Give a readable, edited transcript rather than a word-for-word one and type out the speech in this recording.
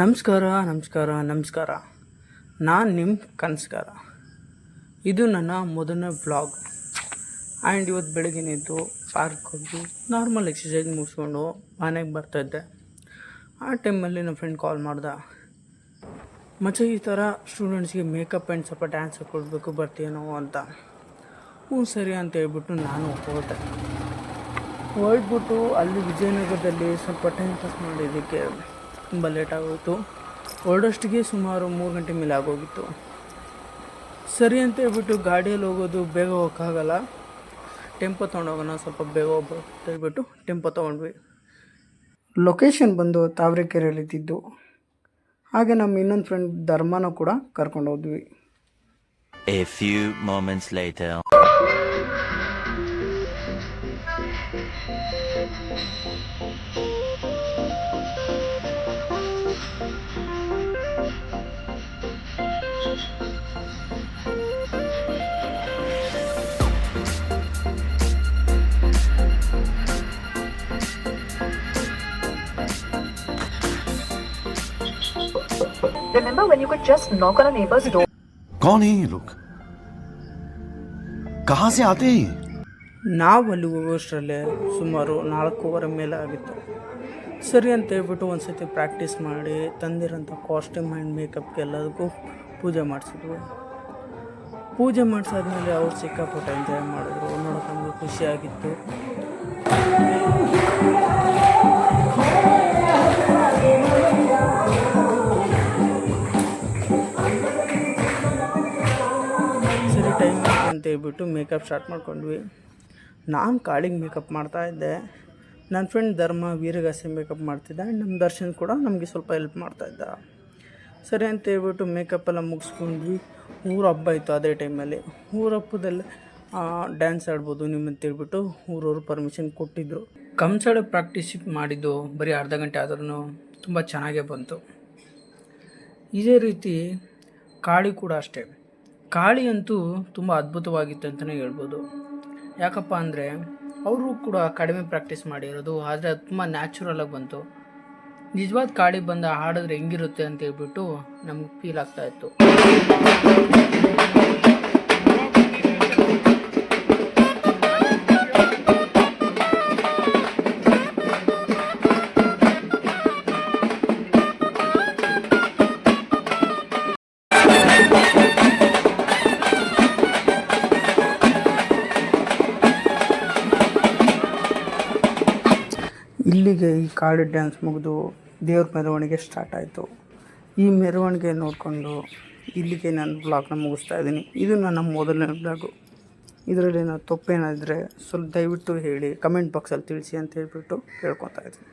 ನಮಸ್ಕಾರ. ನಾನು ನಿಮ್ಮ ಕನಸ್ಗಾರ. ಇದು ನನ್ನ ಮೊದಲನೇ ವ್ಲಾಗ್. ಆ್ಯಂಡ್ ಇವತ್ತು ಬೆಳಗ್ಗೆನಿದ್ದು ಪಾರ್ಕ್ ಹೋಗಿ ನಾರ್ಮಲ್ ಎಕ್ಸಸೈಸ್ ಮುಗಿಸ್ಕೊಂಡು ಮನೆಗೆ ಬರ್ತಾಯಿದ್ದೆ. ಆ ಟೈಮಲ್ಲಿ ನನ್ನ ಫ್ರೆಂಡ್ ಕಾಲ್ ಮಾಡ್ದೆ, ಮಚ್ಚ ಈ ಥರ ಸ್ಟೂಡೆಂಟ್ಸ್ಗೆ ಮೇಕಪ್ ಆ್ಯಂಡ್ ಸ್ವಲ್ಪ ಡ್ಯಾನ್ಸ್ ಕೊಡಬೇಕು, ಬರ್ತೀನೋ ಅಂತ. ಹ್ಞೂ ಸರಿ ಅಂತ ಹೇಳ್ಬಿಟ್ಟು ನಾನು ಹೊರಟ್ಬಿಟ್ಟು ಅಲ್ಲಿ ವಿಜಯನಗರದಲ್ಲಿ ಸ್ವಲ್ಪ ಟೈಮ್ ಪಾಸ್ ಮಾಡಿದ್ದಕ್ಕೆ ತುಂಬ ಲೇಟ್ ಆಗೋಯಿತು. ಹೊರಡೋಷ್ಟಿಗೆ ಸುಮಾರು 3 ಗಂಟೆ ಮೇಲೆ ಆಗೋಗಿತ್ತು. ಸರಿ ಅಂತ ಹೇಳ್ಬಿಟ್ಟು ಗಾಡಿಯಲ್ಲಿ ಹೋಗೋದು ಬೇಗ ಹೋಗೋಕ್ಕಾಗಲ್ಲ, ಟೆಂಪೋ ತೊಗೊಂಡೋಗೋಣ, ಸ್ವಲ್ಪ ಬೇಗ ಹೋಗ್ಬೋದು ಅಂತ ಹೇಳ್ಬಿಟ್ಟು ಟೆಂಪೋ ತೊಗೊಂಡ್ವಿ. ಲೊಕೇಶನ್ ಬಂದು ತಾವರೆಕೆರೆಯಲ್ಲಿದ್ದು. ಹಾಗೆ ನಮ್ಮ ಇನ್ನೊಂದು ಫ್ರೆಂಡ್ ಧರ್ಮನೂ ಕೂಡ ಕರ್ಕೊಂಡು ಹೋದ್ವಿ. A few moments later. Remember when you could just knock on a neighbor's door? कौन है ये लोग? कहाँ से आते हैं? ನಾವು ಅಲ್ಲಿ ಹೋಗೋಷ್ಟರಲ್ಲೇ ಸುಮಾರು 4:15 ಮೇಲೆ ಆಗಿತ್ತು. ಸರಿ ಅಂತ ಹೇಳ್ಬಿಟ್ಟು ಒಂದು ಸತಿ ಪ್ರಾಕ್ಟೀಸ್ ಮಾಡಿ ತಂದಿರೋಂಥ ಕಾಸ್ಟ್ಯೂಮ್ ಆ್ಯಂಡ್ ಮೇಕಪ್ಗೆ ಎಲ್ಲದಕ್ಕೂ ಪೂಜೆ ಮಾಡಿಸಿದ್ವಿ. ಪೂಜೆ ಮಾಡಿಸಾದ್ಮೇಲೆ ಅವ್ರು ಸಿಕ್ಕಾಪಟ್ಟೆ ಎಂಜಾಯ್ ಮಾಡಿದ್ರು, ನೋಡೋಕೆ ನಮಗೆ ಖುಷಿಯಾಗಿತ್ತು. ಸರಿ ಟೈಮ್ ಅಂತ ಹೇಳ್ಬಿಟ್ಟು ಮೇಕಪ್ ಸ್ಟಾರ್ಟ್ ಮಾಡ್ಕೊಂಡ್ವಿ. ನಾನು ಕಾಳಿಗೆ ಮೇಕಪ್ ಮಾಡ್ತಾಯಿದ್ದೆ, ನನ್ನ ಫ್ರೆಂಡ್ ಧರ್ಮ ವೀರಗಾಸೆ ಮೇಕಪ್ ಮಾಡ್ತಿದ್ದ, ಆ್ಯಂಡ್ ನಮ್ಮ ದರ್ಶನ್ ಕೂಡ ನಮಗೆ ಸ್ವಲ್ಪ ಹೆಲ್ಪ್ ಮಾಡ್ತಾಯಿದ್ದ. ಸರಿ ಅಂತ ಹೇಳ್ಬಿಟ್ಟು ಮೇಕಪ್ಪೆಲ್ಲ ಮುಗಿಸ್ಕೊಂಡ್ವಿ. ಊರ ಹಬ್ಬ ಇತ್ತು ಅದೇ ಟೈಮಲ್ಲಿ. ಊರ ಹಬ್ಬದಲ್ಲಿ ಡ್ಯಾನ್ಸ್ ಆಡ್ಬೋದು ನಿಮ್ಮಂತ ಹೇಳ್ಬಿಟ್ಟು ಊರವರು ಪರ್ಮಿಷನ್ ಕೊಟ್ಟಿದ್ದರು. ಕಂಸಾಳೆ ಪ್ರಾಕ್ಟೀಸ್ ಮಾಡಿದ್ದು ಬರೀ ಅರ್ಧ ಗಂಟೆ ಆದ್ರೂ ತುಂಬ ಚೆನ್ನಾಗೇ ಬಂತು. ಇದೇ ರೀತಿ ಕಾಳಿ ಕೂಡ ಅಷ್ಟೇ. ಕಾಳಿ ಅಂತೂ ತುಂಬ ಅದ್ಭುತವಾಗಿತ್ತು ಅಂತಲೇ ಹೇಳ್ಬೋದು. ಯಾಕಪ್ಪ ಅಂದರೆ ಅವರು ಕೂಡ ಕಡಿಮೆ ಪ್ರಾಕ್ಟೀಸ್ ಮಾಡಿರೋದು, ಆದರೆ ಅದು ತುಂಬ ನ್ಯಾಚುರಲಾಗಿ ಬಂತು. ನಿಜವಾದ ಕಾಳಿ ಬಂದು ಹಾಡಿದ್ರೆ ಹೆಂಗಿರುತ್ತೆ ಅಂತ ಹೇಳ್ಬಿಟ್ಟು ನಮ್ಗೆ ಫೀಲ್ ಆಗ್ತಾಯಿತ್ತು. ಇಲ್ಲಿಗೆ ಈ ಕಾಳಿ ಡ್ಯಾನ್ಸ್ ಮುಗಿದು ದೇವ್ರ ಮೆರವಣಿಗೆ ಸ್ಟಾರ್ಟ್ ಆಯಿತು. ಈ ಮೆರವಣಿಗೆ ನೋಡಿಕೊಂಡು ಇಲ್ಲಿಗೆ ನಾನು ವ್ಲಾಗ್ನ ಮುಗಿಸ್ತಾ ಇದ್ದೀನಿ. ಇದು ನನ್ನ ಮೊದಲನೇ ವ್ಲಾಗು. ಇದರಲ್ಲಿ ನಾನು ತಪ್ಪೇನಾದರೆ ಸ್ವಲ್ಪ ದಯವಿಟ್ಟು ಹೇಳಿ, ಕಮೆಂಟ್ ಬಾಕ್ಸಲ್ಲಿ ತಿಳಿಸಿ ಅಂತ ಹೇಳ್ಬಿಟ್ಟು ಕೇಳ್ಕೊತಾ ಇದ್ದೀನಿ.